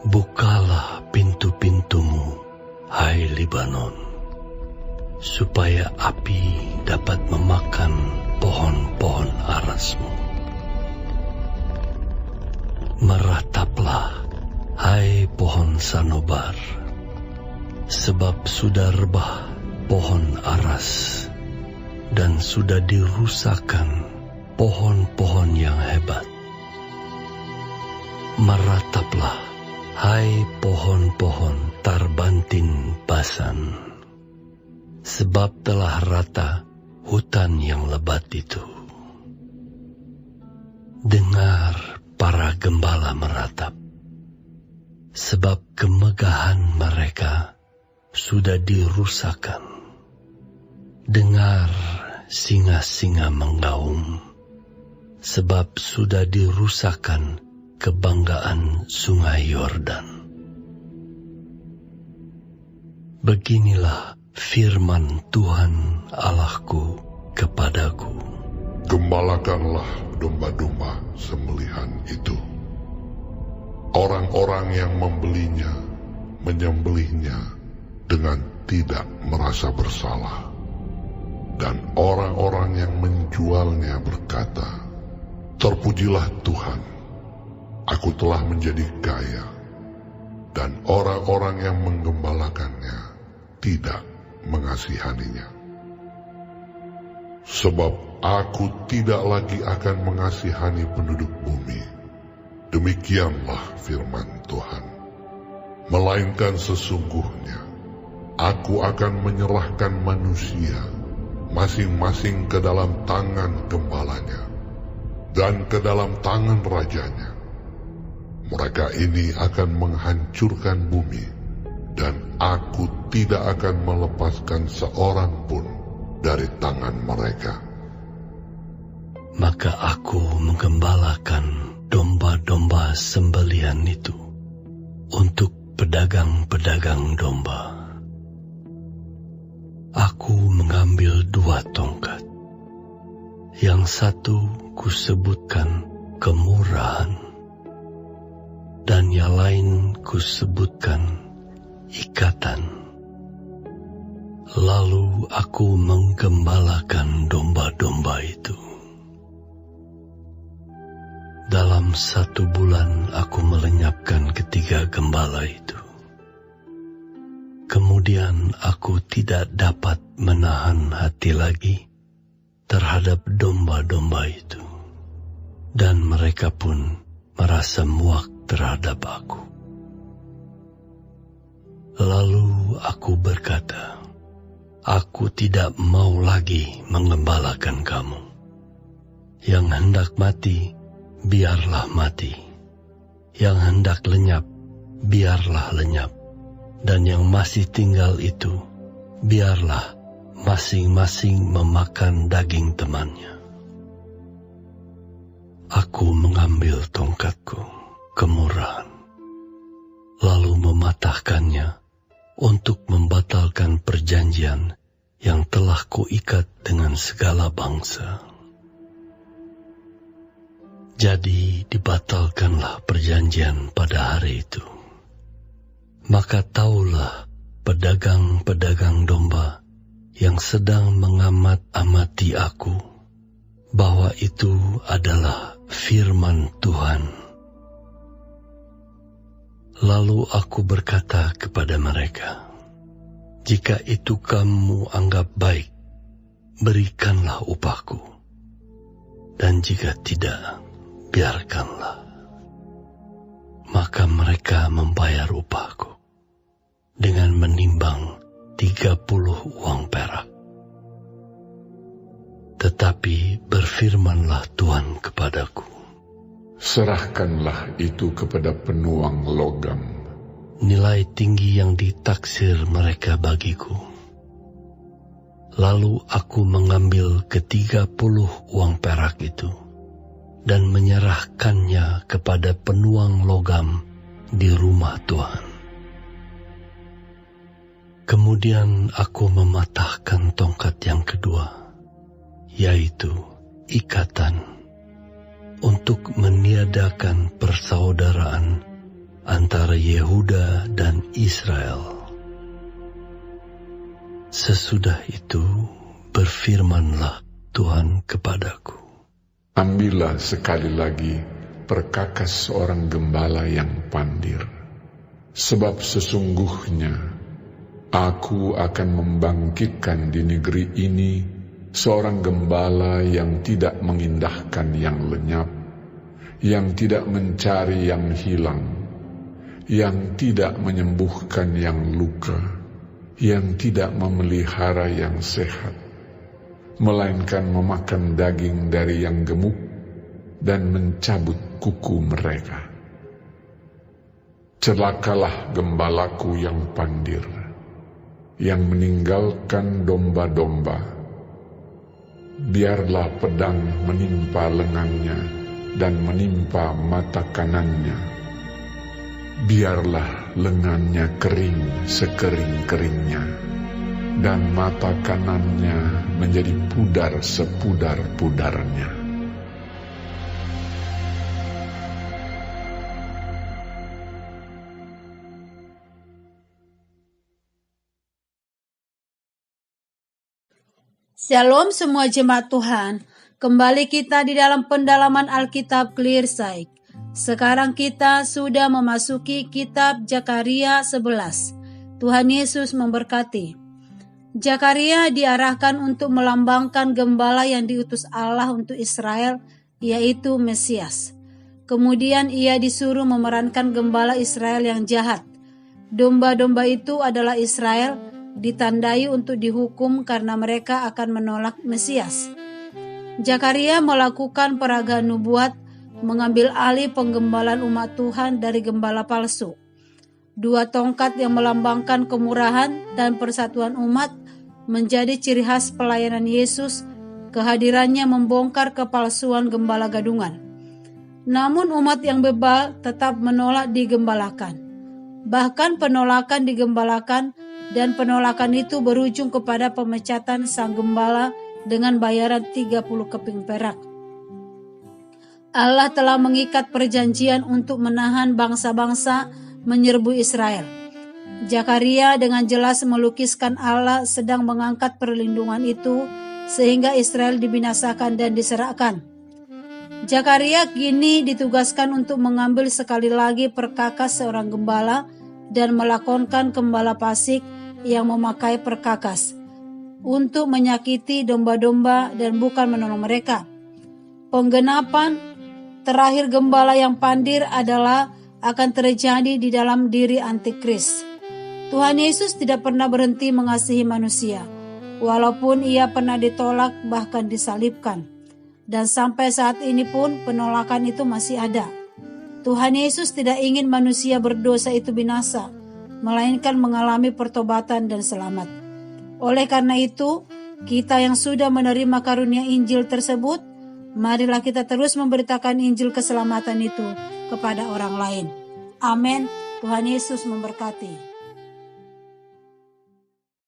Bukalah pintu-pintumu, hai Libanon, supaya api dapat memakan pohon-pohon arasmu. Merataplah, hai pohon sanobar, sebab sudah rebah pohon aras, dan sudah dirusakkan pohon-pohon yang hebat. Merataplah, hai pohon-pohon tarbantin Basan, sebab telah rata hutan yang lebat itu. Dengar para gembala meratap, sebab kemegahan mereka sudah dirusakkan. Dengar singa-singa menggaum, sebab sudah dirusakkan kebanggaan sungai Yordan. Beginilah firman Tuhan Allahku kepadaku. Gembalakanlah domba-domba sembelihan itu. Orang-orang yang membelinya menyembelihnya dengan tidak merasa bersalah. Dan orang-orang yang menjualnya berkata, terpujilah Tuhan, aku telah menjadi kaya. Dan orang-orang yang menggembalakannya tidak mengasihaninya. Sebab aku tidak lagi akan mengasihani penduduk bumi. Demikianlah firman Tuhan. Melainkan sesungguhnya, aku akan menyerahkan manusia masing-masing ke dalam tangan gembalanya dan ke dalam tangan rajanya. Mereka ini akan menghancurkan bumi, dan aku tidak akan melepaskan seorang pun dari tangan mereka. Maka aku menggembalakan domba-domba sembelihan itu untuk pedagang-pedagang domba. Aku mengambil 2 tongkat. Yang satu kusebutkan kemurahan, dan yang lain kusebutkan ikatan. Lalu aku menggembalakan domba-domba itu. Dalam 1 bulan aku melenyapkan ketiga gembala itu. Kemudian aku tidak dapat menahan hati lagi terhadap domba-domba itu, dan mereka pun merasa muak terhadap aku. Lalu aku berkata, aku tidak mau lagi mengembalakan kamu. Yang hendak mati, biarlah mati. Yang hendak lenyap, biarlah lenyap. Dan yang masih tinggal itu, biarlah masing-masing memakan daging temannya. Aku mengambil tongkatku, kemurahan, lalu mematahkannya untuk membatalkan perjanjian yang telah kuikat dengan segala bangsa. Jadi dibatalkanlah perjanjian pada hari itu. Maka taulah pedagang-pedagang domba yang sedang mengamat-amati aku, bahwa itu adalah firman Tuhan. Lalu aku berkata kepada mereka, jika itu kamu anggap baik, berikanlah upahku, dan jika tidak, biarkanlah. Maka mereka membayar upahku dengan menimbang 30 uang perak. Tetapi berfirmanlah Tuhan kepadaku, serahkanlah itu kepada penuang logam. Nilai tinggi yang ditaksir mereka bagiku. Lalu aku mengambil ke-30 uang perak itu dan menyerahkannya kepada penuang logam di rumah Tuhan. Kemudian aku mematahkan tongkat yang kedua, yaitu ikatan, untuk meniadakan persaudaraan antara Yehuda dan Israel. Sesudah itu berfirmanlah Tuhan kepadaku, ambillah sekali lagi perkakas seorang gembala yang pandir, sebab sesungguhnya aku akan membangkitkan di negeri ini seorang gembala yang tidak mengindahkan yang lenyap, yang tidak mencari yang hilang, yang tidak menyembuhkan yang luka, yang tidak memelihara yang sehat, melainkan memakan daging dari yang gemuk dan mencabut kuku mereka. Celakalah gembalaku yang pandir, yang meninggalkan domba-domba. Biarlah pedang menimpa lengannya dan menimpa mata kanannya. Biarlah lengannya kering sekering-keringnya, dan mata kanannya menjadi pudar sepudar-pudarnya. Shalom semua jemaat Tuhan. Kembali kita di dalam pendalaman Alkitab Clearsight. Sekarang kita sudah memasuki kitab Zakaria 11. Tuhan Yesus memberkati. Zakaria diarahkan untuk melambangkan gembala yang diutus Allah untuk Israel, yaitu Mesias. Kemudian ia disuruh memerankan gembala Israel yang jahat. Domba-domba itu adalah Israel, ditandai untuk dihukum karena mereka akan menolak Mesias. Zakaria melakukan peragaan nubuat, mengambil alih penggembalaan umat Tuhan dari gembala palsu. Dua tongkat yang melambangkan kemurahan dan persatuan umat menjadi ciri khas pelayanan Yesus. Kehadirannya membongkar kepalsuan gembala gadungan. Namun umat yang bebal tetap menolak digembalakan. Bahkan penolakan digembalakan, dan penolakan itu berujung kepada pemecatan sang gembala dengan bayaran 30 keping perak. Allah telah mengikat perjanjian untuk menahan bangsa-bangsa menyerbu Israel. Zakaria dengan jelas melukiskan Allah sedang mengangkat perlindungan itu sehingga Israel dibinasakan dan diserahkan. Zakaria kini ditugaskan untuk mengambil sekali lagi perkakas seorang gembala dan melakonkan gembala fasik yang memakai perkakas untuk menyakiti domba-domba dan bukan menolong mereka. Penggenapan terakhir gembala yang pandir adalah akan terjadi di dalam diri antikris. Tuhan Yesus tidak pernah berhenti mengasihi manusia, walaupun ia pernah ditolak bahkan disalibkan. Dan sampai saat ini pun penolakan itu masih ada. Tuhan Yesus tidak ingin manusia berdosa itu binasa, melainkan mengalami pertobatan dan selamat. Oleh karena itu, kita yang sudah menerima karunia Injil tersebut, marilah kita terus memberitakan Injil keselamatan itu kepada orang lain. Amin. Tuhan Yesus memberkati.